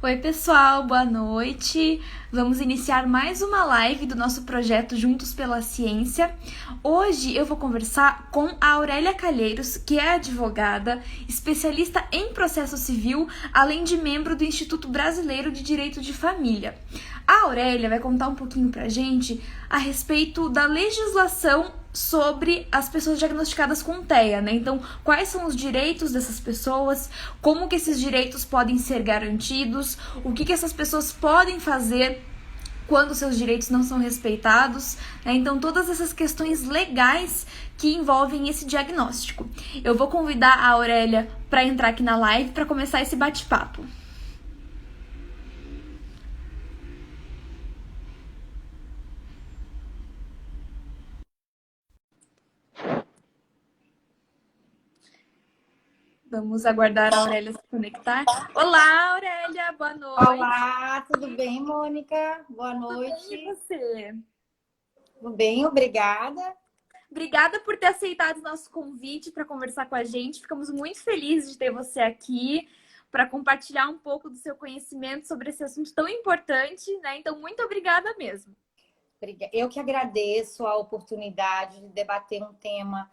Oi, pessoal, boa noite. Vamos iniciar mais uma live do nosso projeto Juntos pela Ciência. Hoje eu vou conversar com a Aurélia Calheiros, que é advogada, especialista em processo civil, além de membro do Instituto Brasileiro de Direito de Família. A Aurélia vai contar um pouquinho pra gente a respeito da legislação sobre as pessoas diagnosticadas com TEA, né? Então, quais são os direitos dessas pessoas, como que esses direitos podem ser garantidos, o que essas pessoas podem fazer quando seus direitos não são respeitados, né? Então, todas essas questões legais que envolvem esse diagnóstico. Eu vou convidar a Aurélia para entrar aqui na live para começar esse bate-papo. Vamos aguardar a Aurélia se conectar. Olá, Aurélia, boa noite. Olá, tudo bem, Mônica? Boa noite. Tudo bem, e você? Tudo bem, obrigada. Obrigada por ter aceitado o nosso convite para conversar com a gente. Ficamos muito felizes de ter você aqui para compartilhar um pouco do seu conhecimento sobre esse assunto tão importante, né? Então, muito obrigada mesmo. Eu que agradeço a oportunidade de debater um tema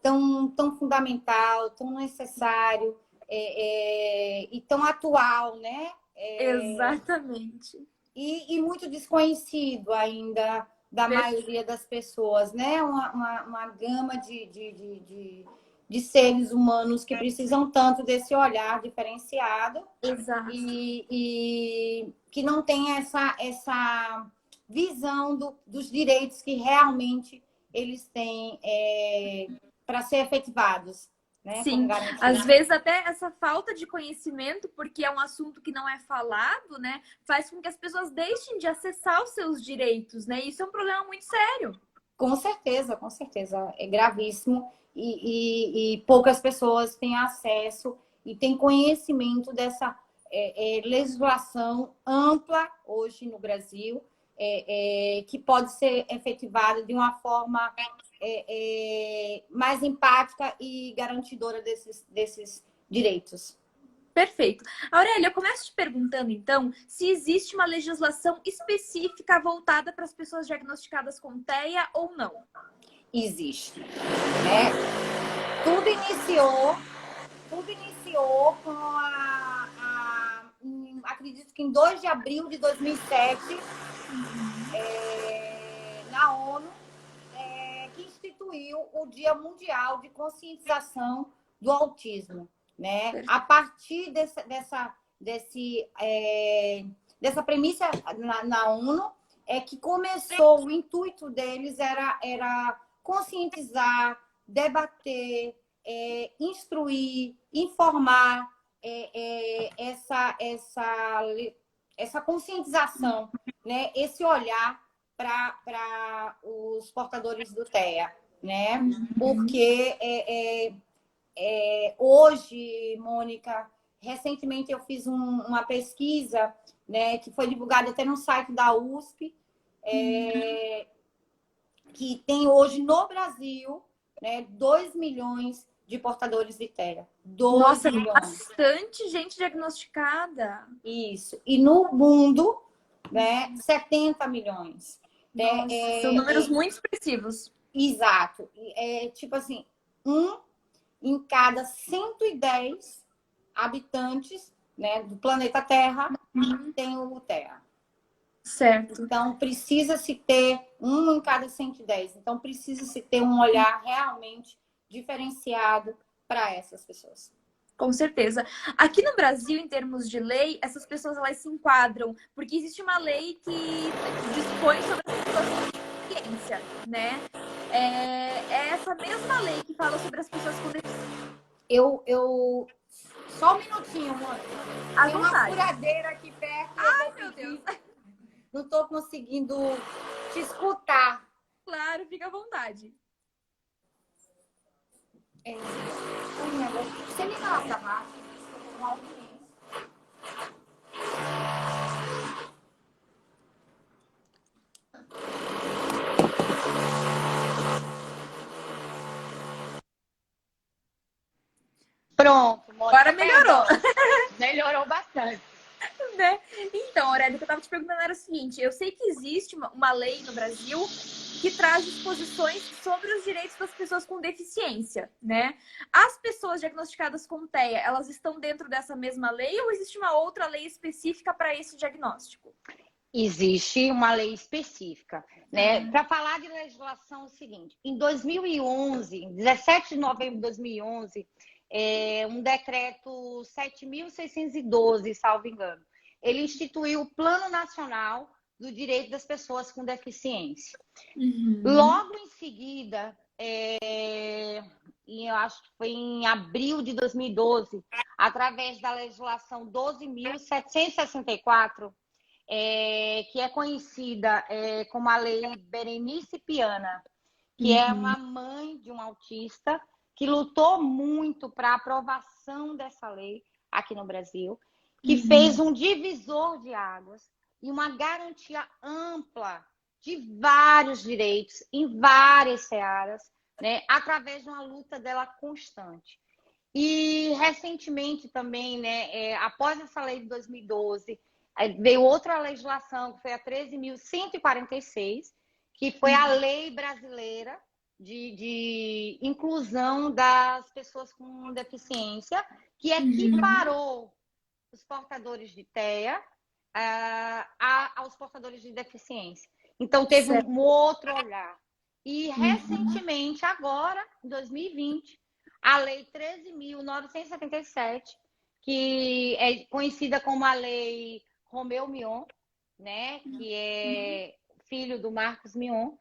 tão fundamental, tão necessário e tão atual, né? Exatamente. E muito desconhecido ainda da maioria das pessoas, né? Uma gama de seres humanos que precisam tanto desse olhar diferenciado. Exato. E que não tem essa visão dos direitos que realmente eles têm para ser efetivados. Né? Sim, às vezes até essa falta de conhecimento, porque é um assunto que não é falado, né, faz com que as pessoas deixem de acessar os seus direitos, né? Isso é um problema muito sério. Com certeza, é gravíssimo e poucas pessoas têm acesso e têm conhecimento dessa legislação ampla hoje no Brasil, que pode ser efetivada de uma forma mais empática e garantidora desses direitos. Perfeito. Aurélia, eu começo te perguntando, então, se existe uma legislação específica voltada para as pessoas diagnosticadas com TEA ou não? Existe. Né? Tudo iniciou com acredito que em 2 de abril de 2007, na ONU, que instituiu o Dia Mundial de Conscientização do Autismo. Né? A partir dessa premissa na ONU, que começou, o intuito deles era conscientizar, debater, instruir, informar essa conscientização, né? Esse olhar para os portadores do TEA, né? Porque hoje, Mônica, recentemente eu fiz uma pesquisa, né, que foi divulgada até no site da USP, que tem hoje no Brasil, né, 2 milhões de portadores de TEA. 2 Nossa, milhões. Bastante gente diagnosticada. Isso. E no mundo, né, 70 milhões. Nossa, são números muito expressivos. Exato. Tipo assim, em cada 110 habitantes, né, do planeta Terra, tem o TEA. Certo. Então, precisa-se ter em cada 110. Então, precisa-se ter um olhar realmente diferenciado para essas pessoas. Com certeza. Aqui no Brasil, em termos de lei, essas pessoas elas se enquadram, porque existe uma lei que dispõe sobre as pessoas com deficiência, né? É essa mesma lei que fala sobre as pessoas com deficiência. Só um minutinho, mano. Tem uma furadeira aqui perto. Ai, meu Deus. Não estou conseguindo te escutar. Claro, fica à vontade. Você liga lá pra baixo. Pronto, Mônica. Agora melhorou. Melhorou bastante. Né? Então, Aurélia, o que eu estava te perguntando era o seguinte: eu sei que existe uma lei no Brasil que traz disposições sobre os direitos das pessoas com deficiência, né? As pessoas diagnosticadas com TEA, elas estão dentro dessa mesma lei ou existe uma outra lei específica para esse diagnóstico? Existe uma lei específica, né? Para falar de legislação, é o seguinte: em 2011, 17 de novembro de 2011, um decreto 7.612, salvo engano, ele instituiu o Plano Nacional do Direito das Pessoas com Deficiência. Logo em seguida, e eu acho que foi em abril de 2012, através da legislação 12.764, que é conhecida como a Lei Berenice Piana, que é uma mãe de um autista que lutou muito para a aprovação dessa lei aqui no Brasil, que fez um divisor de águas e uma garantia ampla de vários direitos em várias searas, né, através de uma luta dela constante. E recentemente também, né, após essa lei de 2012, veio outra legislação, que foi a 13.146, que foi a lei brasileira de inclusão das pessoas com deficiência, que equiparou os portadores de TEA aos portadores de deficiência. Então, teve um outro olhar. E, recentemente, agora, em 2020, a Lei 13.977, que é conhecida como a Lei Romeu Mion, né, que é filho do Marcos Mion,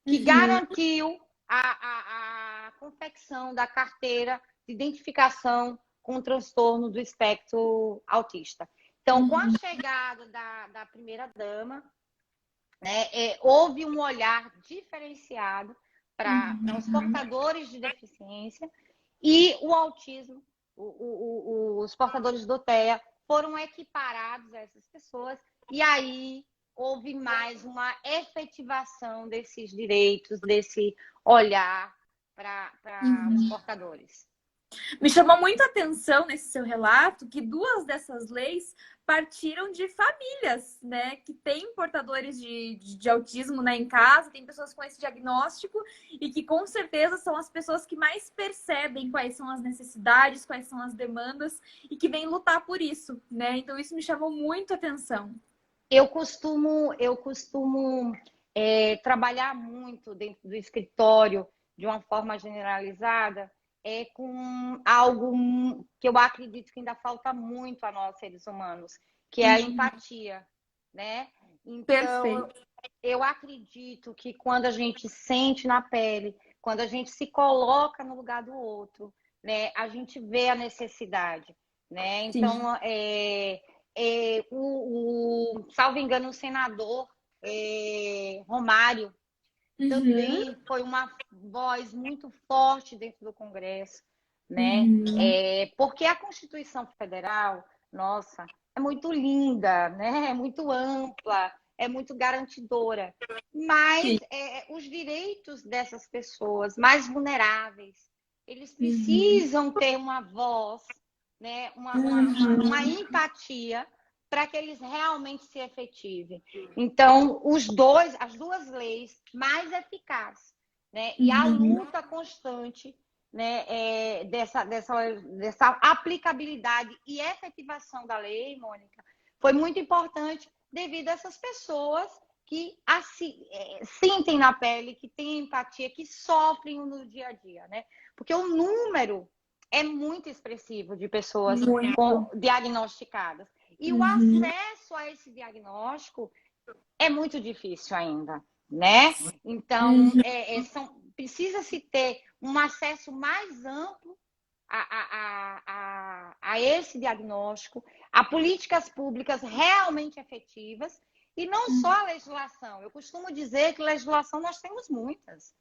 que garantiu a confecção da carteira de identificação com transtorno do espectro autista. Então, com a chegada da primeira-dama, né, houve um olhar diferenciado para os portadores de deficiência e o autismo, os portadores do TEA foram equiparados a essas pessoas e aí houve mais uma efetivação desses direitos, desse olhar para os portadores. Me chamou muita atenção nesse seu relato que duas dessas leis partiram de famílias, né? Que têm portadores de autismo, né, em casa, tem pessoas com esse diagnóstico e que com certeza são as pessoas que mais percebem quais são as necessidades, quais são as demandas e que vêm lutar por isso, né? Então isso me chamou muito a atenção. Eu costumo trabalhar muito dentro do escritório de uma forma generalizada, com algo que eu acredito que ainda falta muito a nós, seres humanos, que é a empatia, né? Então, eu acredito que quando a gente sente na pele, quando a gente se coloca no lugar do outro, né, a gente vê a necessidade, né? Então, salvo engano, o senador Romário também foi uma voz muito forte dentro do Congresso, né? Porque a Constituição Federal, nossa, é muito linda, né? É muito ampla, é muito garantidora, mas os direitos dessas pessoas mais vulneráveis, eles precisam ter uma voz, né? Uma empatia para que eles realmente se efetivem. Então, as duas leis mais eficazes, né? E a luta constante, né, dessa aplicabilidade e efetivação da lei, Mônica, foi muito importante devido a essas pessoas que sentem na pele, que têm empatia, que sofrem no dia a dia, né? Porque o número é muito expressivo de pessoas diagnosticadas. E o acesso a esse diagnóstico é muito difícil ainda, né? Então, precisa-se ter um acesso mais amplo a esse diagnóstico, a políticas públicas realmente efetivas e não só a legislação. Eu costumo dizer que legislação nós temos muitas,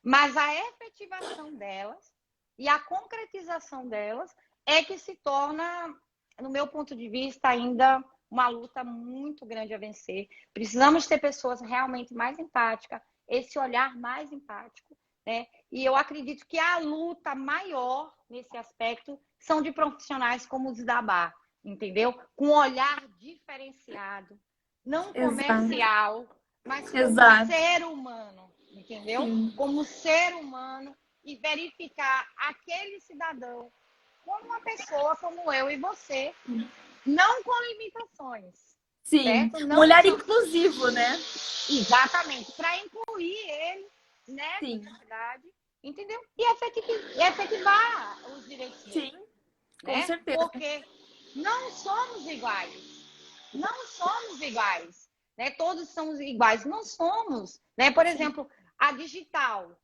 mas a efetivação delas e a concretização delas é que se torna, no meu ponto de vista, ainda uma luta muito grande a vencer. Precisamos ter pessoas realmente mais empáticas, esse olhar mais empático, né? E eu acredito que a luta maior nesse aspecto são de profissionais como os da ABAR, entendeu? Com um olhar diferenciado, não Exato. comercial, mas como Exato. ser humano, entendeu? Sim. Como ser humano e verificar aquele cidadão como uma pessoa como eu e você, não com limitações, Sim. certo? Um Não olhar só inclusivo, né? exatamente para incluir ele nessa Sim. sociedade, entendeu? E efetivar os direitos dele, Sim, com né? certeza. Porque não somos iguais, não somos iguais, né? Todos somos iguais, não somos, né? Por Sim. exemplo, a digital.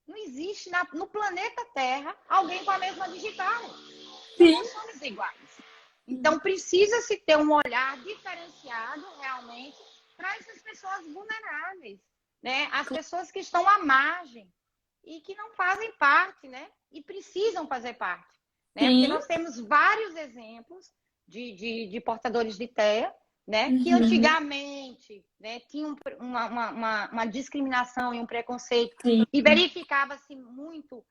Não existe no planeta Terra alguém com a mesma digital. Então, Sim. não somos iguais. Então, precisa-se ter um olhar diferenciado, realmente, para essas pessoas vulneráveis, né? As pessoas que estão à margem e que não fazem parte, né? E precisam fazer parte, né? Porque Sim. nós temos vários exemplos de portadores de TEA, né? Que Uhum. antigamente, né, tinham uma discriminação e um preconceito Sim. e verificava-se muito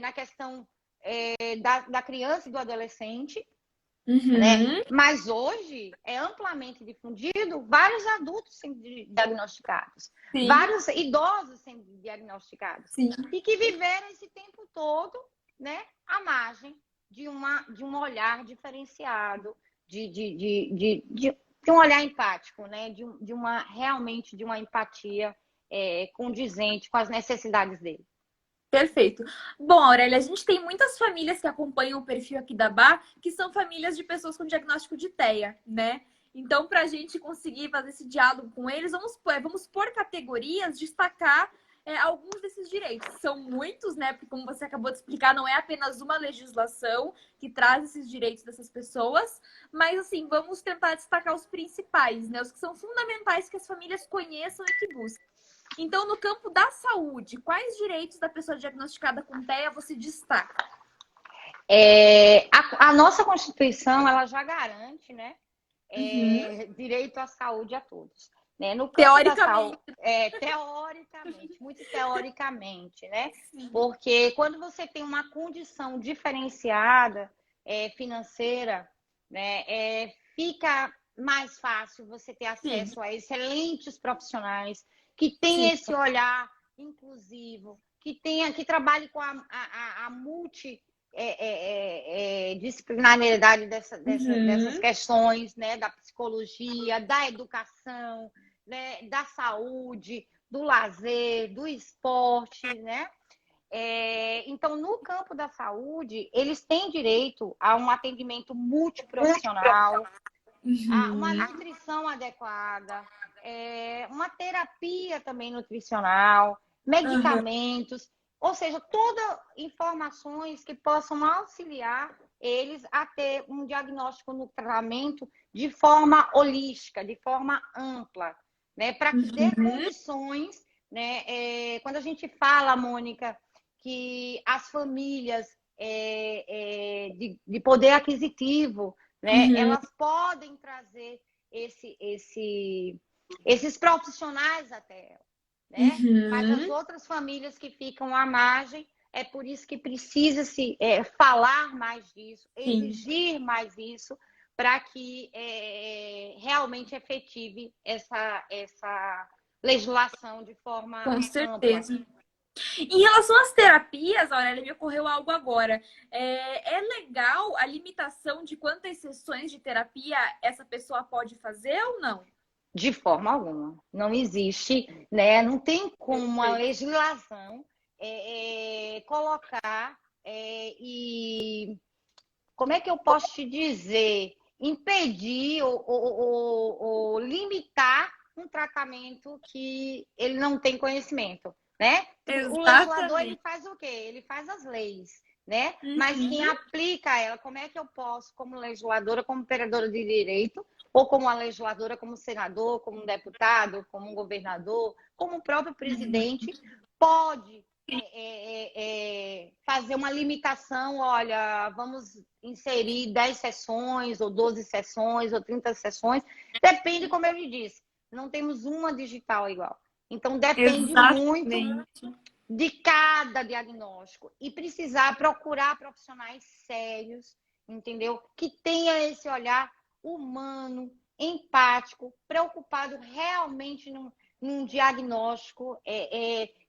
na questão da criança e do adolescente, né? Uhum. Mas hoje é amplamente difundido vários adultos sendo diagnosticados, Sim. vários idosos sendo diagnosticados Sim. e que viveram esse tempo todo, né, à margem de um olhar diferenciado, de um olhar empático, né, realmente de uma empatia condizente com as necessidades dele. Perfeito. Bom, Aurélia, a gente tem muitas famílias que acompanham o perfil aqui da Bá, que são famílias de pessoas com diagnóstico de TEA, né? Então, para a gente conseguir fazer esse diálogo com eles, vamos por categorias, destacar alguns desses direitos. São muitos, né? Porque, como você acabou de explicar, não é apenas uma legislação que traz esses direitos dessas pessoas, mas, assim, vamos tentar destacar os principais, né? Os que são fundamentais que as famílias conheçam e que busquem. Então, no campo da saúde, quais direitos da pessoa diagnosticada com TEA você destaca? A nossa Constituição, ela já garante, né, Uhum. direito à saúde a todos. Né? No campo da saúde, Teoricamente. teoricamente, muito teoricamente, né? Sim. Porque quando você tem uma condição diferenciada financeira, né, fica mais fácil você ter Sim. acesso a excelentes profissionais que têm Sim. esse olhar inclusivo, que trabalhe com a disciplinariedade dessas Uhum. questões, né, da psicologia, da educação, né, da saúde, do lazer, do esporte, né? Então, no campo da saúde, eles têm direito a um atendimento multiprofissional, a uma Uhum. nutrição adequada, uma terapia também nutricional, Uhum. medicamentos, ou seja, todas informações que possam auxiliar eles a ter um diagnóstico no tratamento de forma holística, de forma ampla, né, para que dê Uhum. condições, né, quando a gente fala, Mônica, que as famílias de poder aquisitivo, né, Uhum. elas podem trazer esses profissionais até ela, né? Mas as Uhum. outras famílias que ficam à margem, é por isso que precisa se falar mais disso, Sim, exigir mais isso, para que realmente efetive essa legislação de forma com ampla. certeza. Em relação às terapias, Aurélia, me ocorreu algo agora. É legal a limitação de quantas sessões de terapia essa pessoa pode fazer ou não? De forma alguma. Não existe, né? Não tem como a Perfeito. legislação colocar e como é que eu posso te dizer? Impedir ou limitar um tratamento que ele não tem conhecimento, né? O legislador, ele Exatamente. faz o quê? Ele faz as leis, né? Mas quem Uhum. aplica ela, como é que eu posso, como legisladora, como operadora de direito, ou como uma legisladora, como senador, como um deputado, como um governador, como o próprio presidente, pode fazer uma limitação, olha, vamos inserir 10 sessões, ou 12 sessões, ou 30 sessões, depende, como eu lhe disse, não temos uma digital igual. Então, depende muito Exatamente. de cada diagnóstico e precisar procurar profissionais sérios entendeu? Que tenha esse olhar humano, empático, preocupado realmente num diagnóstico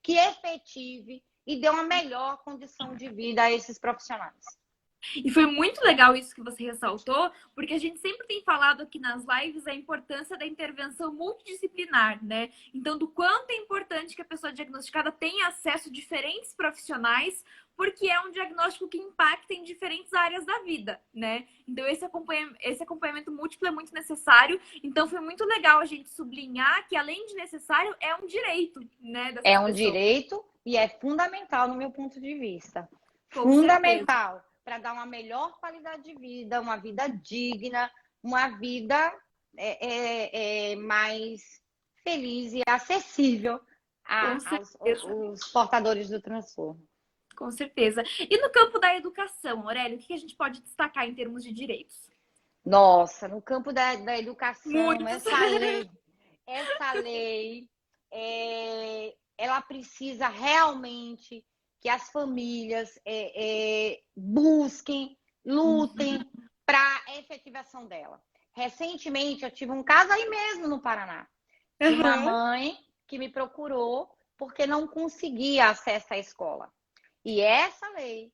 que efetive e dê uma melhor condição de vida a esses profissionais. E foi muito legal isso que você ressaltou, porque a gente sempre tem falado aqui nas lives a importância da intervenção multidisciplinar, né? Então, do quanto é importante que a pessoa diagnosticada tenha acesso a diferentes profissionais, porque é um diagnóstico que impacta em diferentes áreas da vida, né? Então, esse acompanhamento múltiplo é muito necessário. Então, foi muito legal a gente sublinhar que, além de necessário, é um direito, né, dessas É um pessoas. direito e é fundamental no meu ponto de vista. Com certeza. Fundamental para dar uma melhor qualidade de vida, uma vida digna, uma vida mais feliz e acessível Com certeza. aos portadores do transtorno. Com certeza. E no campo da educação, Aurélio, o que a gente pode destacar em termos de direitos? Nossa, no campo da educação, Muitos. essa lei ela precisa realmente que as famílias busquem, lutem para a efetivação dela. Recentemente, eu tive um caso aí mesmo no Paraná, de uma mãe que me procurou porque não conseguia acesso à escola. E essa lei,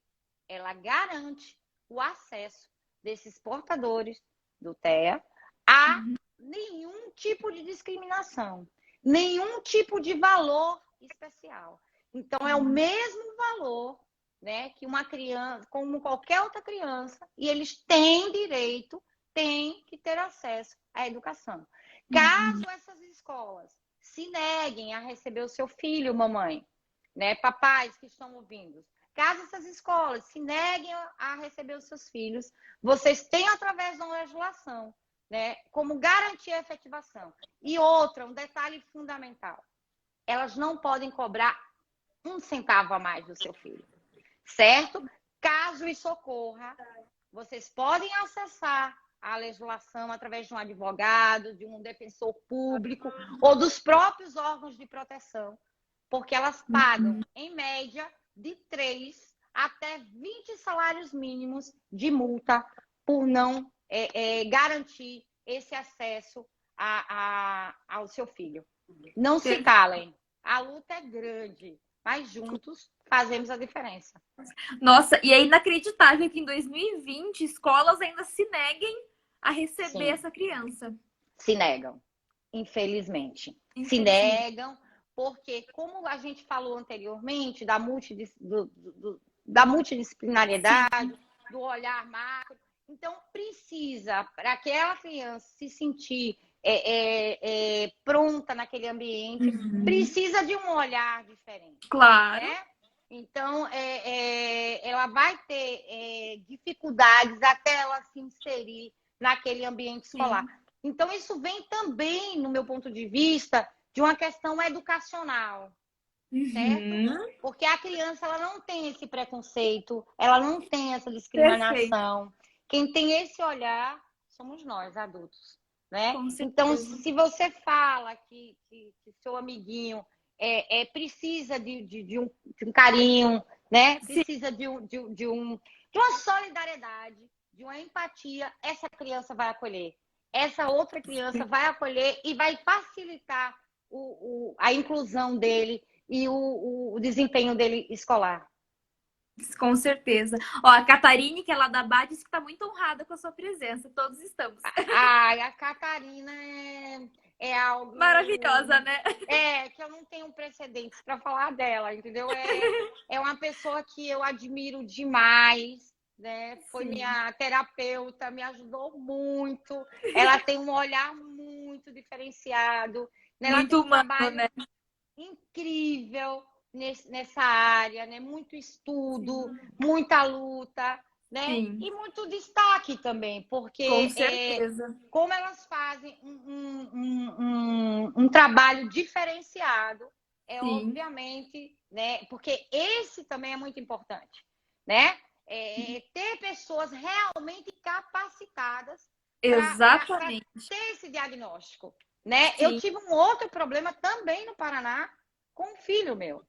ela garante o acesso desses portadores do TEA a nenhum tipo de discriminação, nenhum tipo de valor especial. Então, é o mesmo valor, né, que uma criança, como qualquer outra criança, e eles têm direito, têm que ter acesso à educação. Caso essas escolas se neguem a receber o seu filho, mamãe, né, papais que estão ouvindo, caso essas escolas se neguem a receber os seus filhos, vocês têm, através da legislação, né, como garantir a efetivação. E outra, um detalhe fundamental, elas não podem cobrar um centavo a mais do seu filho, certo? Caso isso ocorra, vocês podem acessar a legislação através de um advogado, de um defensor público ou dos próprios órgãos de proteção, porque elas pagam, em média, de 3 até 20 salários mínimos de multa por não garantir esse acesso ao seu filho. Não se calem, a luta é grande, mas juntos fazemos a diferença. Nossa, e é inacreditável que em 2020 escolas ainda se neguem a receber essa criança. Se negam, infelizmente. Se negam, porque, como a gente falou anteriormente, da multidisciplinariedade, do olhar macro, então precisa, para aquela criança se sentir pronta naquele ambiente, precisa de um olhar diferente. Claro. Né? Então, ela vai ter dificuldades até ela se inserir naquele ambiente escolar. Sim. Então, isso vem também, no meu ponto de vista, de uma questão educacional, certo? Porque a criança ela não tem esse preconceito, ela não tem essa discriminação. Perfeito. Quem tem esse olhar somos nós, adultos. Né? Então, se você fala que seu amiguinho precisa de um carinho, né? Precisa de uma solidariedade, de uma empatia, essa criança vai acolher. Essa outra criança vai acolher e vai facilitar a inclusão dele e o desempenho dele escolar. Com certeza. Ó, a Catarine, que é lá da BA, disse que está muito honrada com a sua presença. Todos estamos. A Catarina é algo... maravilhosa, né? Que eu não tenho precedentes para falar dela, entendeu? É uma pessoa que eu admiro demais, né? Foi minha terapeuta, me ajudou muito. Ela tem um olhar muito diferenciado. Né? Ela muito tem um humano, trabalho né? incrível nessa área, né? Muito estudo, muita luta, né? Sim. E muito destaque também, porque com certeza. Como elas fazem um trabalho diferenciado, obviamente, né? Porque esse também é muito importante, né? Ter pessoas realmente capacitadas para ter esse diagnóstico, né? Sim. Eu tive um outro problema também no Paraná com um filho meu.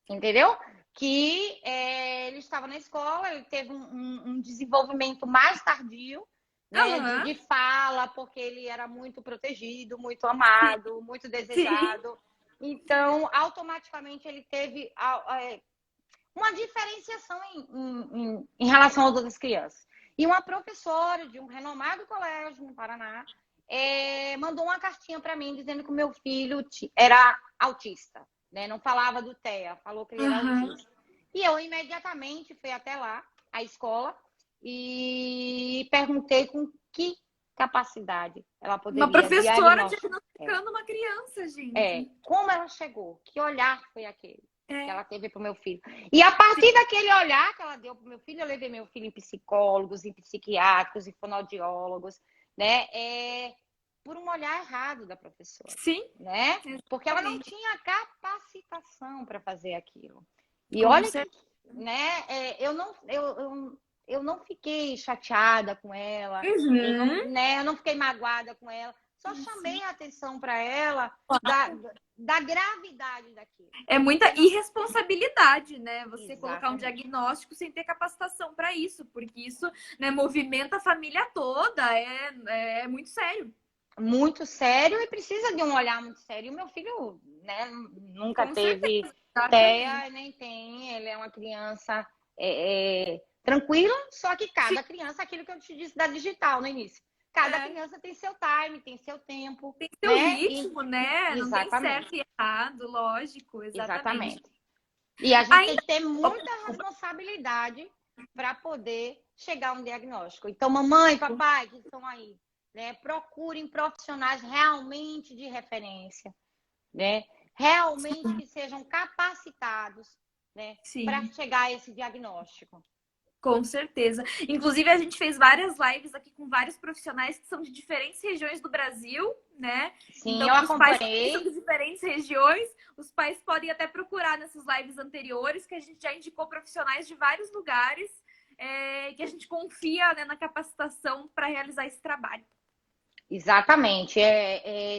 Entendeu? que ele estava na escola, ele teve um desenvolvimento mais tardio, né, de fala, porque ele era muito protegido, muito amado, muito desejado. Então, automaticamente, ele teve uma diferenciação em relação às outras crianças. E uma professora de um renomado colégio no Paraná mandou uma cartinha para mim dizendo que o meu filho era autista, né? Não falava do TEA, falou que ele era autista. E eu imediatamente fui até lá, a escola, e perguntei com que capacidade ela poderia Uma professora diagnosticar. diagnosticando uma criança, gente. Como ela chegou? Que olhar foi aquele que ela teve para o meu filho? E a partir daquele olhar que ela deu para o meu filho, eu levei meu filho em psicólogos, em psiquiátricos, em fonoaudiólogos, né? Por um olhar errado da professora. Sim. Né? Porque ela não tinha capacitação para fazer aquilo. E olha que, né? Eu não fiquei chateada com ela, eu não fiquei magoada com ela. Só chamei a atenção para ela da gravidade daquilo. É muita irresponsabilidade, né? Você colocar um diagnóstico sem ter capacitação para isso, porque isso, né, movimenta a família toda, é muito sério. Muito sério e precisa de um olhar muito sério. E o meu filho, né, nunca teve TEA, nem tem. Ele é uma criança tranquila, só que cada criança, aquilo que eu te disse da digital no início. Cada criança tem seu time, tem seu tempo. Tem seu ritmo, né? Não tem certo e errado, lógico. Exatamente. E a gente tem que ter muita responsabilidade para poder chegar a um diagnóstico. Então, mamãe, papai, que estão aí, né? Procurem profissionais realmente de referência, né? Realmente que sejam capacitados, né? Para chegar a esse diagnóstico. Com certeza. Inclusive, a gente fez várias lives aqui com vários profissionais que são de diferentes regiões do Brasil, né? Sim, então, eu os pais acompanhei. que são de diferentes regiões, os pais podem até procurar nessas lives anteriores, que a gente já indicou profissionais de vários lugares, que a gente confia, né, na capacitação para realizar esse trabalho. Exatamente.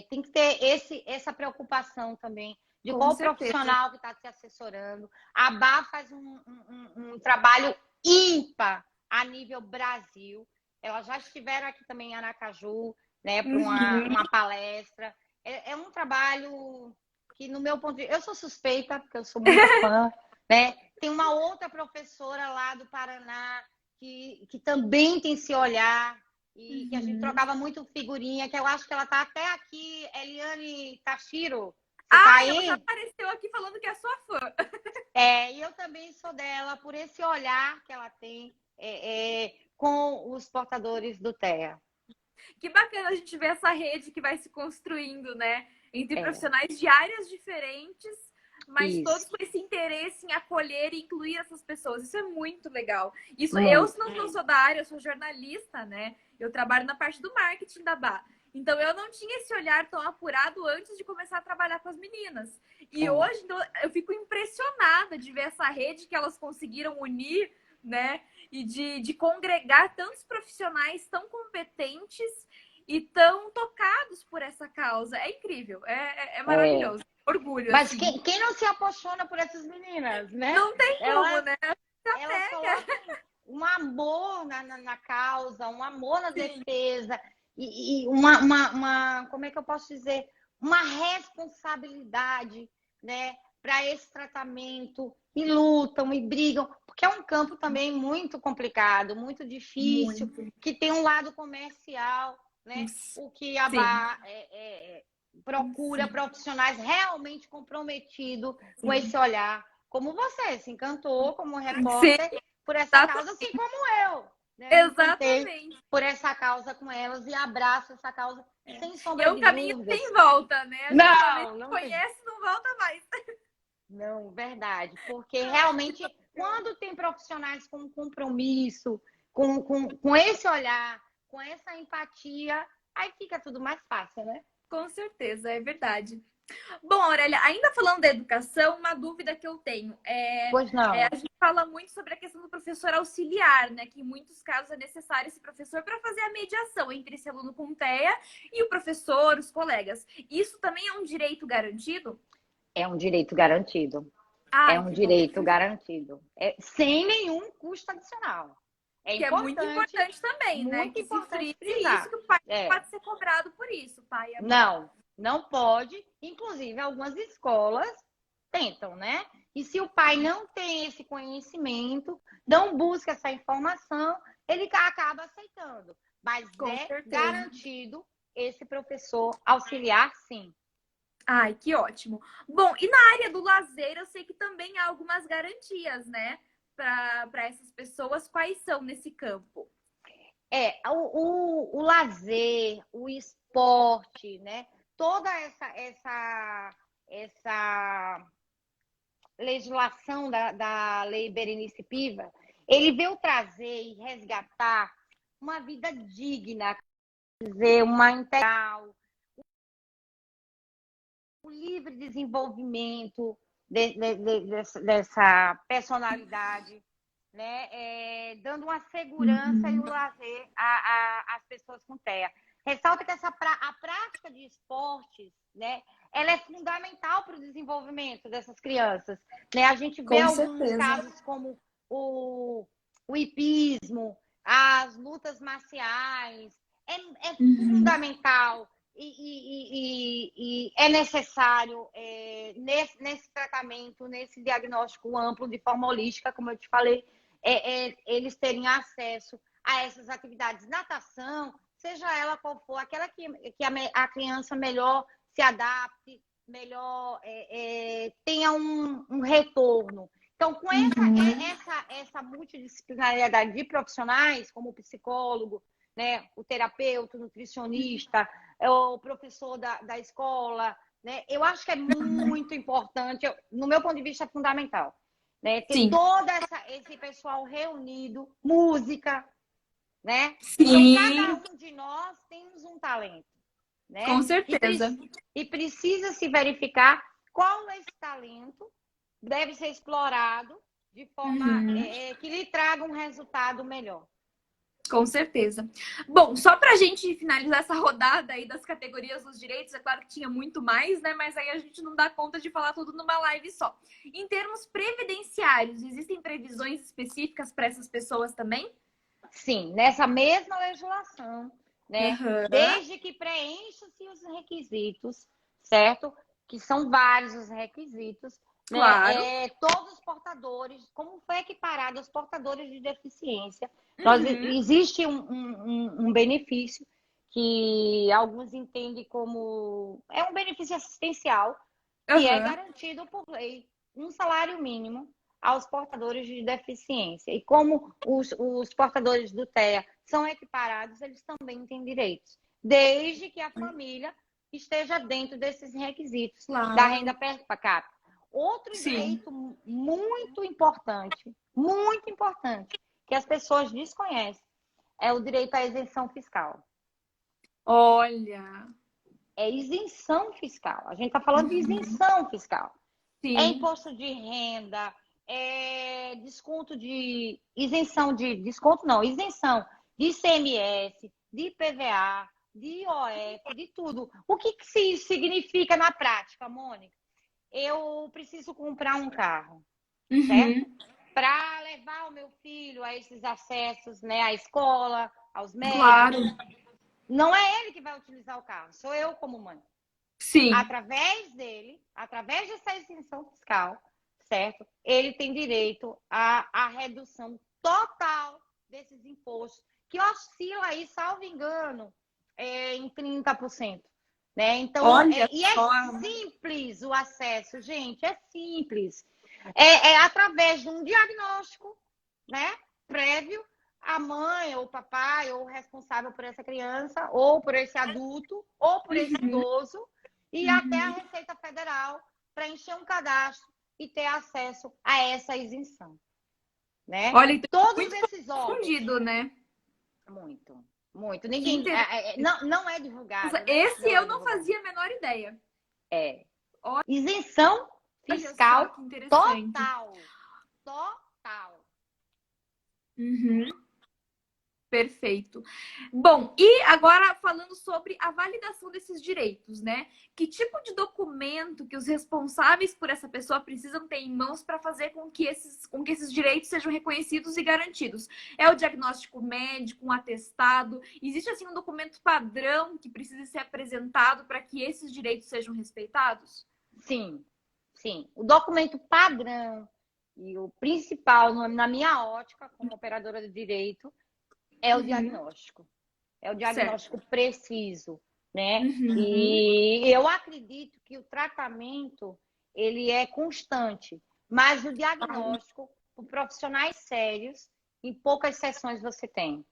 Tem que ter essa preocupação também de qual profissional que está te assessorando. A BA faz um trabalho ímpar a nível Brasil. Elas já estiveram aqui também em Aracaju, né, para uma palestra. É um trabalho que, no meu ponto de vista, eu sou suspeita, porque eu sou muito fã, né? Tem uma outra professora lá do Paraná que também tem esse olhar e que a gente trocava muito figurinha, que eu acho que ela está até aqui, Eliane Tashiro. Ela já apareceu aqui falando que é sua fã. E eu também sou dela, por esse olhar que ela tem com os portadores do TEA. Que bacana a gente ver essa rede que vai se construindo, né? Entre profissionais de áreas diferentes, mas todos com esse interesse em acolher e incluir essas pessoas. Isso é muito legal. Isso, eu não sou da área, eu sou jornalista, né? Eu trabalho na parte do marketing da BA. Então, eu não tinha esse olhar tão apurado antes de começar a trabalhar com as meninas. E hoje, então, eu fico impressionada de ver essa rede que elas conseguiram unir, né? E de congregar tantos profissionais tão competentes e tão tocados por essa causa. É incrível, é maravilhoso. Orgulho. Mas assim. quem não se apaixona por essas meninas, né? Não tem como, né? Elas colocam um amor na causa, um amor na defesa e como é que eu posso dizer? Uma responsabilidade, né? Para esse tratamento, e lutam e brigam, porque é um campo também muito complicado, muito difícil, que tem um lado comercial, né? O que a BA procura profissionais realmente comprometidos com esse olhar, como você se encantou como repórter por essa causa, assim como eu. Né? Exatamente. Por essa causa com elas e abraço essa causa sem sombra de dúvidas. É um caminho sem volta, né? A gente não conhece, não volta mais. Não, verdade. Porque realmente, quando tem profissionais com compromisso, com esse olhar, com essa empatia, aí fica tudo mais fácil, né? Com certeza, é verdade. Bom, Aurélia, ainda falando da educação, uma dúvida que eu tenho pois não. A gente fala muito sobre a questão do professor auxiliar, né? Que em muitos casos é necessário esse professor para fazer a mediação entre esse aluno com TEA e o professor, os colegas. Isso também é um direito garantido? É um direito garantido. É Ai, um que bom. direito garantido. Sem nenhum custo adicional. É Que é muito importante, importante também, né? muito Que se importante frise isso, frisar. que o pai não É, pode ser cobrado por isso, pai e a mãe. não, não pode. Inclusive, algumas escolas tentam, né? E se o pai não tem esse conhecimento, não busca essa informação, ele acaba aceitando. Mas Com é certeza. garantido esse professor auxiliar, sim. Ai, que ótimo. Bom, e na área do lazer, eu sei que também há algumas garantias, né? Para essas pessoas, quais são nesse campo? O lazer, o esporte, né? Toda essa legislação da Lei Berenice Piva, ele veio trazer e resgatar uma vida digna, dizer, uma integral, o livre desenvolvimento dessa personalidade, né? Dando uma segurança e o Uhum. lazer às pessoas com TEA. Ressalta que a prática de esportes, né, ela é fundamental para o desenvolvimento dessas crianças. Né? A gente vê Com alguns certeza. casos como o hipismo, as lutas marciais. É Uhum. fundamental e é necessário nesse tratamento, nesse diagnóstico amplo, de forma holística, como eu te falei, eles terem acesso a essas atividades. Natação, seja ela qual for, aquela que a criança melhor se adapte, melhor tenha um retorno. Então, com Uhum. essa multidisciplinariedade de profissionais, como o psicólogo, né, o terapeuta, o nutricionista, o professor da escola, né, eu acho que é muito importante, no meu ponto de vista, é fundamental. Né, ter Sim. todo esse pessoal reunido, música, né? Então, cada Sim, um de nós temos um talento, com né? certeza. E precisa se verificar qual esse talento deve ser explorado de forma Uhum. que lhe traga um resultado melhor. Com certeza. Bom, só para a gente finalizar essa rodada aí das categorias dos direitos, é claro que tinha muito mais, né? Mas aí a gente não dá conta de falar tudo numa live só. Em termos previdenciários, existem previsões específicas para essas pessoas também? Sim, nessa mesma legislação, né? Aham. Desde que preencha-se os requisitos, certo? Que são vários os requisitos, né? Claro. Todos os portadores, como foi equiparado aos portadores de deficiência, Uhum. existe um benefício que alguns entendem como um benefício assistencial, que é Aham. garantido por lei, um salário mínimo aos portadores de deficiência. E como os portadores do TEA são equiparados, eles também têm direitos, desde que a família esteja dentro desses requisitos da renda Claro. per capita. Outro Sim. direito muito importante, que as pessoas desconhecem, é o direito à isenção fiscal. Olha. É isenção fiscal. A gente está falando de Uhum. isenção fiscal. É Sim. imposto de renda, é desconto de isenção de desconto não, isenção de ICMS, de IPVA, de IOF, de tudo. O que isso significa na prática, Mônica? Eu preciso comprar um carro, certo? Uhum. Para levar o meu filho a esses acessos, né, à escola, aos Claro. médicos. Não é ele que vai utilizar o carro, sou eu como mãe. Sim. Através dele, através dessa isenção fiscal, certo? Ele tem direito à redução total desses impostos, que oscila aí, salvo engano, em 30%. Né? Então, Olha e é só. simples o acesso, gente, é simples. É através de um diagnóstico, né, prévio, a mãe ou o papai ou o responsável por essa criança, ou por esse adulto, ou por esse Uhum. idoso, ir até a Uhum. Receita Federal, preencher um cadastro e ter acesso a essa isenção. Né? Olha, então é Todos muito esses órgãos, confundido, né? muito, muito. Que Ninguém, interessante. não é divulgado, né? Esse Não eu é não divulgado. fazia a menor ideia. É. Isenção Olha só fiscal que interessante. total. Total. Uhum. Perfeito. Bom, e agora falando sobre a validação desses direitos, né? Que tipo de documento que os responsáveis por essa pessoa precisam ter em mãos para fazer com que esses direitos sejam reconhecidos e garantidos? É o diagnóstico médico, um atestado? Existe assim um documento padrão que precisa ser apresentado para que esses direitos sejam respeitados? Sim, sim. O documento padrão e o principal, na minha ótica, como operadora de direito, é o Uhum. diagnóstico. É o Certo. diagnóstico preciso, né? Uhum. E eu acredito que o tratamento, ele é constante, mas o diagnóstico, por profissionais sérios, em poucas sessões você tem,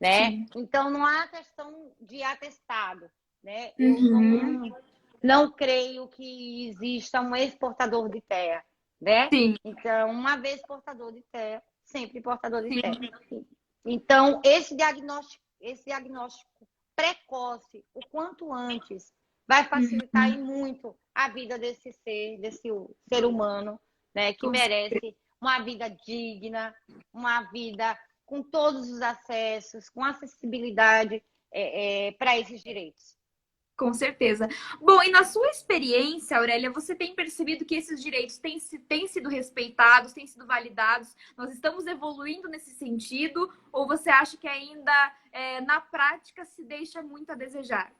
né? Sim. Então, não há questão de atestado, né? Eu Uhum. não creio que exista um exportador de terra, né? Sim, Então, uma vez portador de terra, sempre portador de terra. sim. Então, esse diagnóstico precoce, o quanto antes, vai facilitar e Uhum. muito a vida desse ser humano, né, que Com merece uma vida digna, uma vida com todos os acessos, com acessibilidade para esses direitos. Com certeza. Bom, e na sua experiência, Aurélia, você tem percebido que esses direitos têm sido respeitados, têm sido validados? Nós estamos evoluindo nesse sentido? Ou você acha que ainda, na prática, se deixa muito a desejar?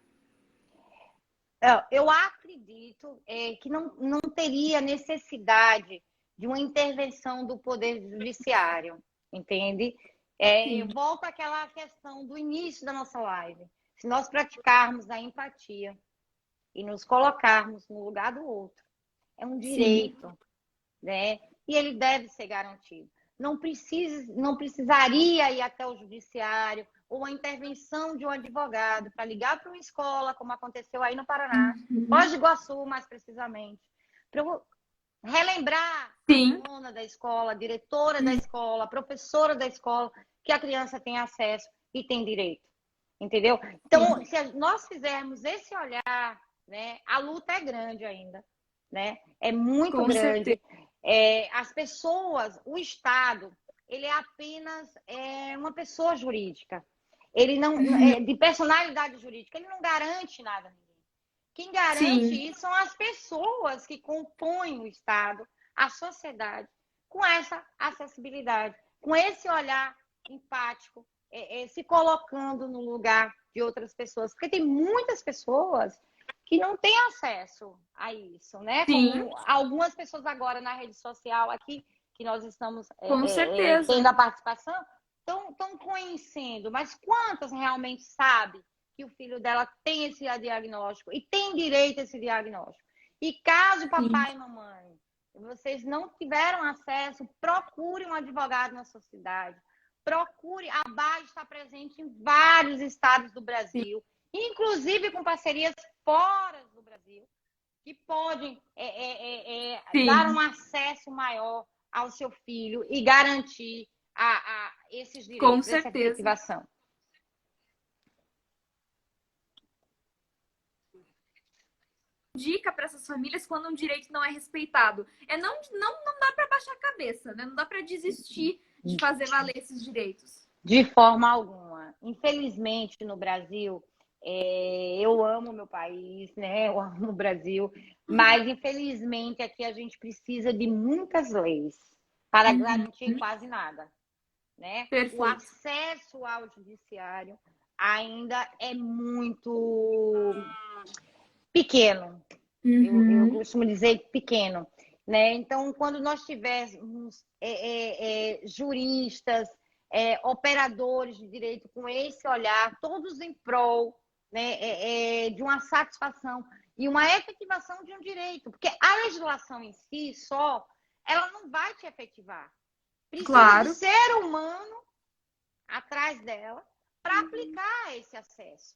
Eu acredito que não teria necessidade de uma intervenção do Poder Judiciário, entende? Eu Sim. volto àquela questão do início da nossa live. Se nós praticarmos a empatia e nos colocarmos no lugar do outro, é um Sim. direito, né? E ele deve ser garantido. Não precisaria ir até o judiciário ou a intervenção de um advogado para ligar para uma escola, como aconteceu aí no Paraná, Foz Uhum. do Iguaçu, mais precisamente, para relembrar a Sim. dona da escola, a diretora da Uhum. escola, a professora da escola, que a criança tem acesso e tem direito. Entendeu? Então, Sim. se nós fizermos esse olhar, né, a luta é grande ainda, né? É muito Com certeza. grande. As pessoas, o Estado, ele é apenas uma pessoa jurídica. Ele não Uhum. de personalidade jurídica, ele não garante nada a ninguém. Quem garante Sim. isso são as pessoas que compõem o Estado, a sociedade, com essa acessibilidade, com esse olhar empático, se colocando no lugar de outras pessoas. Porque tem muitas pessoas que não têm acesso a isso, né? Sim. Como algumas pessoas agora na rede social aqui, que nós estamos Com certeza. tendo a participação, estão conhecendo, mas quantas realmente sabem que o filho dela tem esse diagnóstico e tem direito a esse diagnóstico? E caso Sim. papai e mamãe, vocês não tiveram acesso, procure um advogado na sua cidade. Procure, a BAE está presente em vários estados do Sim. Brasil, inclusive com parcerias fora do Brasil, que podem dar Sim. um acesso maior ao seu filho e garantir esses Com direitos, essa certeza. efetivação. Dica para essas famílias quando um direito não é respeitado. Não dá para baixar a cabeça, né? Não dá para desistir de fazer valer esses direitos. De forma alguma. Infelizmente, no Brasil, eu amo meu país, né? Eu amo o Brasil, mas infelizmente aqui a gente precisa de muitas leis para Uhum. garantir quase nada, né? O Perfeito. acesso ao judiciário ainda é muito pequeno. Eu Uhum. costumo dizer pequeno, né? Então, quando nós tivermos juristas, operadores de direito com esse olhar, todos em prol, né, de uma satisfação e uma efetivação de um direito, porque a legislação em si só, ela não vai te efetivar. Precisa do Claro. ser humano atrás dela para aplicar esse acesso,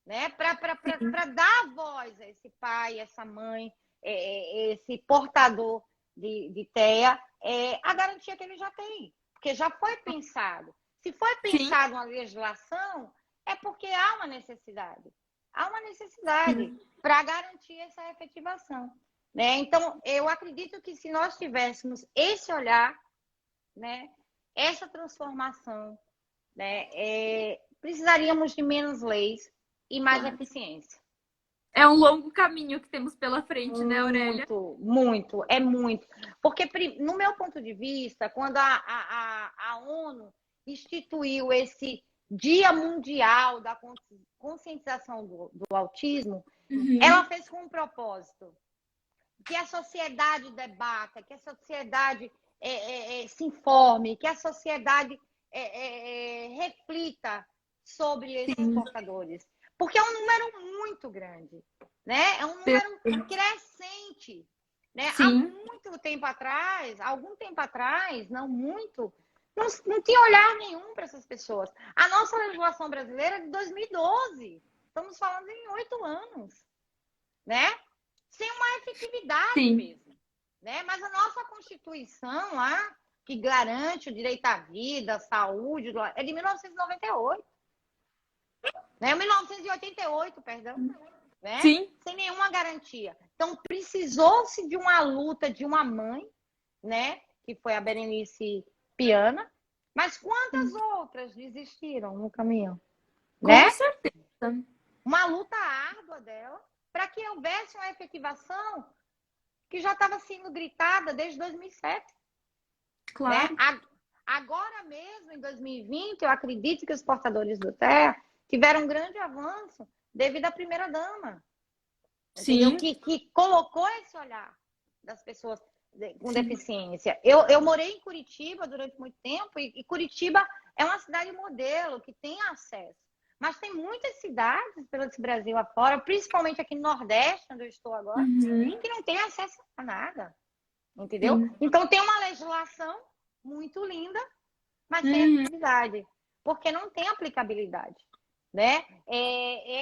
né? Para dar voz a esse pai, essa mãe, esse portador de TEA, a garantia que ele já tem, porque já foi pensado. Se foi Sim. pensado uma legislação, é porque há uma necessidade. Há uma necessidade Sim. para garantir essa efetivação. Né? Então, eu acredito que se nós tivéssemos esse olhar, né, essa transformação, né? Precisaríamos de menos leis e mais eficiência. É um longo caminho que temos pela frente, né, Aurélia? Muito, muito, é muito. Porque, no meu ponto de vista, quando a ONU instituiu esse Dia Mundial da Conscientização do Autismo, ela fez com um propósito. Que a sociedade debata, que a sociedade se informe, que a sociedade reflita sobre esses portadores. Porque é um número muito grande, né? É um número crescente, né? Há muito tempo atrás, algum tempo atrás, não muito, não tinha olhar nenhum para essas pessoas. A nossa legislação brasileira é de 2012. Estamos falando em 8 anos, né? Sem uma efetividade mesmo, né? Mas a nossa Constituição lá, que garante o direito à vida, à saúde, é de 1998. Né? 1988, perdão. Né? Sim. Sem nenhuma garantia. Então, precisou-se de uma luta de uma mãe, né? Que foi a Berenice Piana. Mas quantas outras desistiram no caminho? Né? Com certeza. Uma luta árdua dela para que houvesse uma efetivação que já estava sendo gritada desde 2007. Claro. Né? Agora mesmo, em 2020, eu acredito que os portadores do TEA tiveram um grande avanço devido à primeira-dama. Sim. Que colocou esse olhar das pessoas com deficiência. Eu morei em Curitiba durante muito tempo e Curitiba é uma cidade modelo que tem acesso. Mas tem muitas cidades pelo Brasil afora, principalmente aqui no Nordeste, onde eu estou agora, que não tem acesso a nada. Entendeu? Então tem uma legislação muito linda, mas sem atividade. Porque não tem aplicabilidade. Né?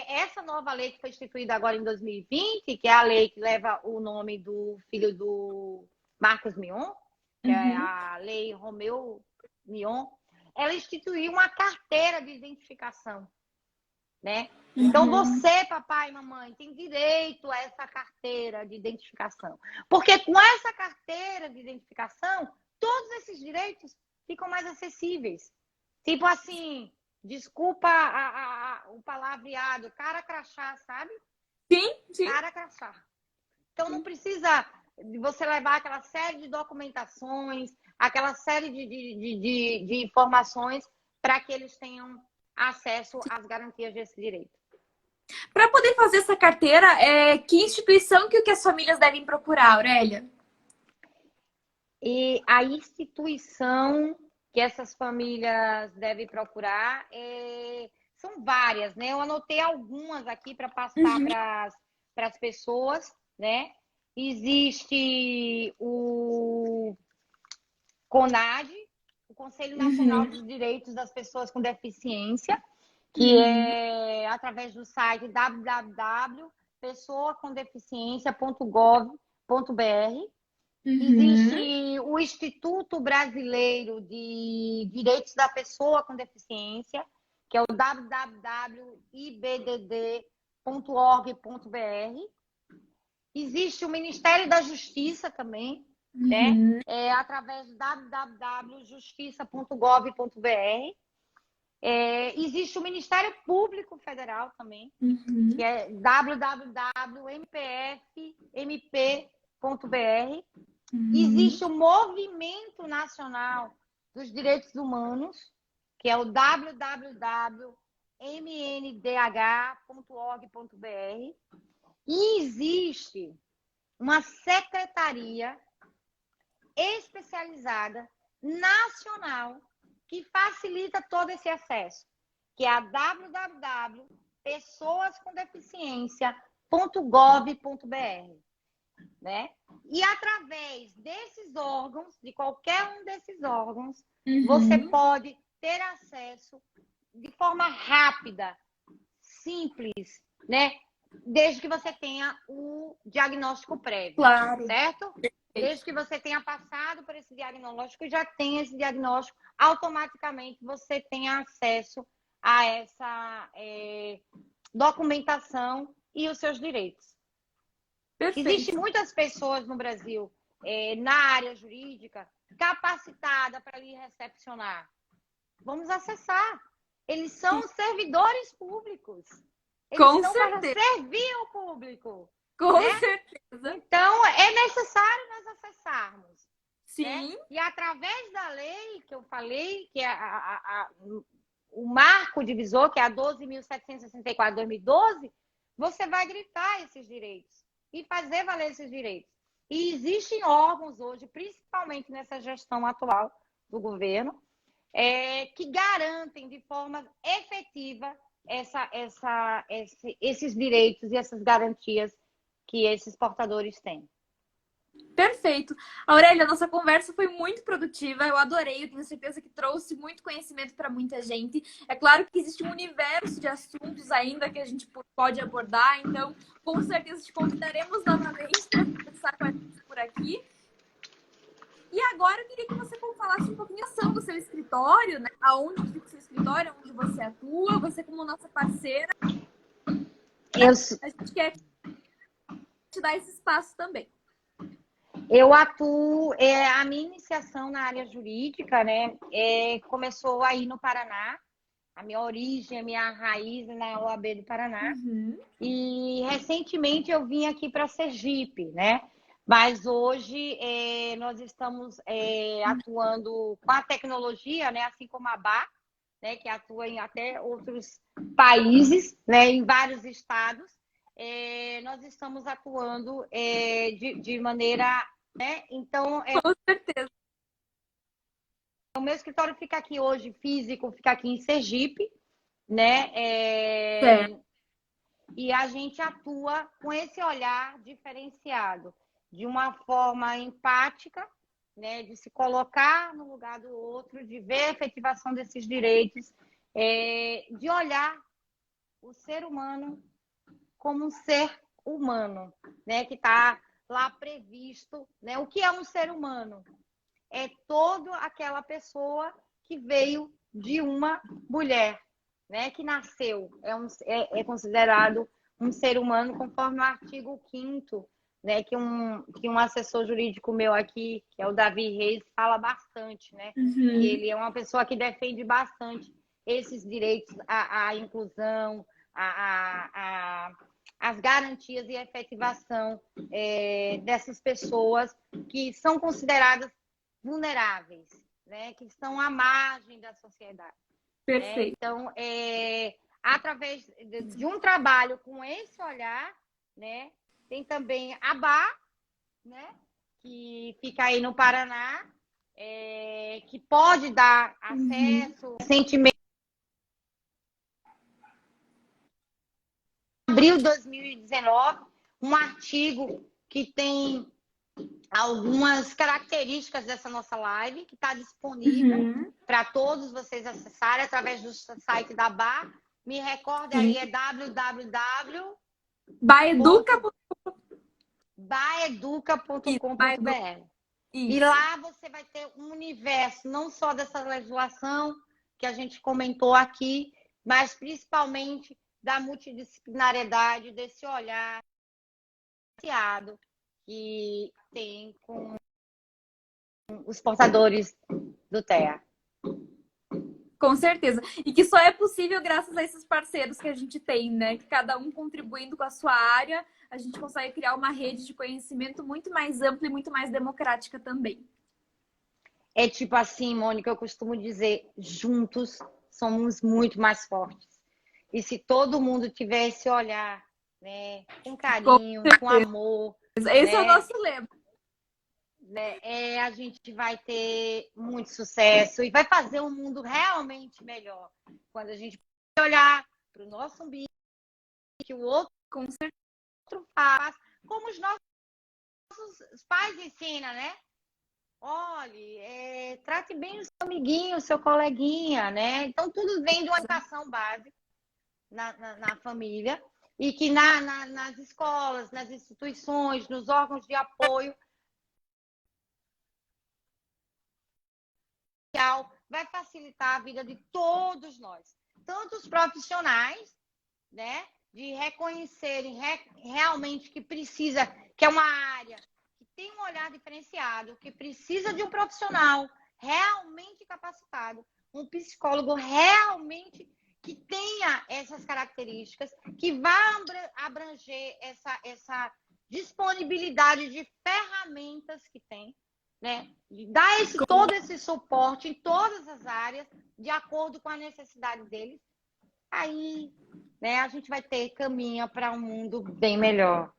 Essa nova lei que foi instituída agora em 2020, que é a lei que leva o nome do filho do Marcos Mion, que é a Lei Romeu Mion, ela instituiu uma carteira de identificação. Né? Então, você, papai e mamãe, tem direito a essa carteira de identificação. Porque com essa carteira de identificação, todos esses direitos ficam mais acessíveis. Tipo assim, desculpa o palavreado, cara crachá, sabe? Sim. Cara crachá. Então, não precisa de você levar aquela série de documentações, aquela série de informações para que eles tenham acesso às garantias desse direito. Para poder fazer essa carteira, que instituição que as famílias devem procurar, Aurélia? E a instituição que essas famílias devem procurar são várias, né? Eu anotei algumas aqui para passar para as pessoas, né? Existe o CONAD, o Conselho Nacional dos Direitos das Pessoas com Deficiência, que é através do site www.pessoacomdeficiência.gov.br. Existe o Instituto Brasileiro de Direitos da Pessoa com Deficiência, que é o www.ibdd.org.br. Existe o Ministério da Justiça também, né? Através do www.justiça.gov.br. Existe o Ministério Público Federal também, que é www.mpfmp.br. Existe o Movimento Nacional dos Direitos Humanos, que é o www.mndh.org.br. E existe uma secretaria especializada nacional que facilita todo esse acesso, que é a www.pessoascomdeficiência.gov.br. Né? E através desses órgãos, de qualquer um desses órgãos, você pode ter acesso de forma rápida, simples, né? Desde que você tenha o diagnóstico prévio, claro, certo? Desde que você tenha passado por esse diagnóstico e já tenha esse diagnóstico, automaticamente você tem acesso a essa documentação e os seus direitos. perfeito. Existem muitas pessoas no Brasil, na área jurídica, capacitadas para lhe recepcionar. vamos acessar. Eles são servidores públicos. Eles Com estão para certeza. servir o público. Com né? certeza. Então, é necessário nós acessarmos. Sim. Né? E através da lei que eu falei, que é o marco divisor, que é a 12.764 de 2012, você vai gritar esses direitos e fazer valer esses direitos. E existem órgãos hoje, principalmente nessa gestão atual do governo, que garantem de forma efetiva esses direitos e essas garantias que esses portadores têm. Perfeito. Aurélia, nossa conversa foi muito produtiva, eu adorei, eu tenho certeza que trouxe muito conhecimento para muita gente. É claro que existe um universo de assuntos ainda que a gente pode abordar, então com certeza te convidaremos novamente para conversar com a gente por aqui. E agora eu queria que você falasse um pouquinho da ação do seu escritório, né? Aonde fica o seu escritório, onde você atua, você como nossa parceira. A gente quer te dar esse espaço também. Eu atuo, a minha iniciação na área jurídica, né, começou aí no Paraná, a minha origem, a minha raiz na OAB do Paraná. Uhum. E recentemente eu vim aqui para Sergipe, né? Mas hoje nós estamos atuando com a tecnologia, né, assim como a BA, né, que atua em até outros países, né, em vários estados. Nós estamos atuando de maneira, né? Então, com certeza. O meu escritório fica aqui hoje, físico, fica aqui em Sergipe, né? E a gente atua com esse olhar diferenciado, de uma forma empática, né? De se colocar no lugar do outro, de ver a efetivação desses direitos, de olhar o ser humano como um ser humano, né? Que está lá previsto, né? O que é um ser humano? É toda aquela pessoa que veio de uma mulher, né? Que nasceu, é considerado um ser humano conforme o artigo 5º, né? Que um assessor jurídico meu aqui, que é o Davi Reis, fala bastante, né? Uhum. Que ele é uma pessoa que defende bastante esses direitos à inclusão, as garantias e a efetivação dessas pessoas que são consideradas vulneráveis, né? Que estão à margem da sociedade. Perfeito. Né? Então, através de um trabalho com esse olhar, né? Tem também a BA, né? Que fica aí no Paraná, que pode dar acesso. Recentemente, em abril de 2019, um artigo que tem algumas características dessa nossa live, que está disponível para todos vocês acessarem através do site da BA. Me recorde aí, é www.baeduca.com.br. E lá você vai ter um universo, não só dessa legislação que a gente comentou aqui, mas principalmente da multidisciplinariedade, desse olhar que tem com os portadores do TEA. Com certeza. E que só é possível graças a esses parceiros que a gente tem, né? Que cada um contribuindo com a sua área, a gente consegue criar uma rede de conhecimento muito mais ampla e muito mais democrática também. É tipo assim, Mônica, eu costumo dizer, juntos somos muito mais fortes. E se todo mundo tiver esse olhar, né, com carinho, com amor... Esse é o nosso lema. Né, a gente vai ter muito sucesso e vai fazer um mundo realmente melhor. Quando a gente olhar para o nosso umbigo, que o outro faz, como os nossos pais ensinam, né? Olhe, trate bem o seu amiguinho, o seu coleguinha, né? Então, tudo vem de uma educação básica na família e que nas escolas, nas instituições, nos órgãos de apoio, vai facilitar a vida de todos nós, tanto os profissionais, né, de reconhecerem realmente que precisa, que é uma área que tem um olhar diferenciado, que precisa de um profissional realmente capacitado, um psicólogo realmente que tenha essas características, que vá abranger essa disponibilidade de ferramentas que tem, né? Dar todo esse suporte em todas as áreas, de acordo com a necessidade deles. Aí, né, a gente vai ter caminho para um mundo bem melhor,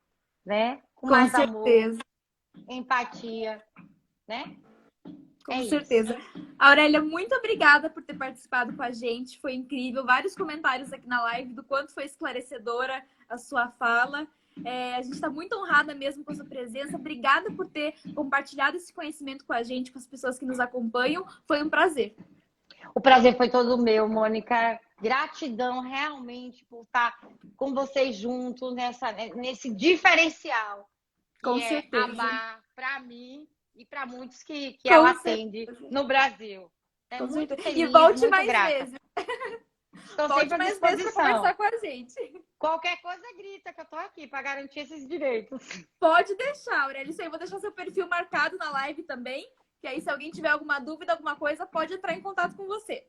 né? Com mais certeza. amor, empatia, né? Com certeza. Aurélia, muito obrigada por ter participado com a gente. Foi incrível. Vários comentários aqui na live do quanto foi esclarecedora a sua fala. A gente está muito honrada mesmo com a sua presença. Obrigada por ter compartilhado esse conhecimento com a gente, com as pessoas que nos acompanham. Foi um prazer. O prazer foi todo meu, Mônica. Gratidão realmente por estar com vocês juntos nesse diferencial que com é certeza. a Bar para mim e para muitos que ela atende no Brasil. É muito feliz, e volte muito mais grata. vezes. Estou volte sempre à mais disposição. vezes para conversar com a gente. Qualquer coisa grita que eu estou aqui para garantir esses direitos. Pode deixar, Aurélia. Isso aí, eu vou deixar seu perfil marcado na live também. Que aí, se alguém tiver alguma dúvida, alguma coisa, pode entrar em contato com você.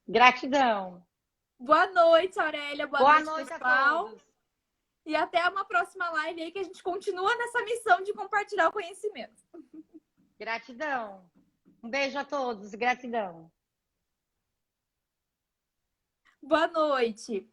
Gratidão. Boa noite, Aurélia. Boa noite, pessoal. A todos. E até uma próxima live aí que a gente continua nessa missão de compartilhar o conhecimento. Gratidão. Um beijo a todos. Gratidão. Boa noite.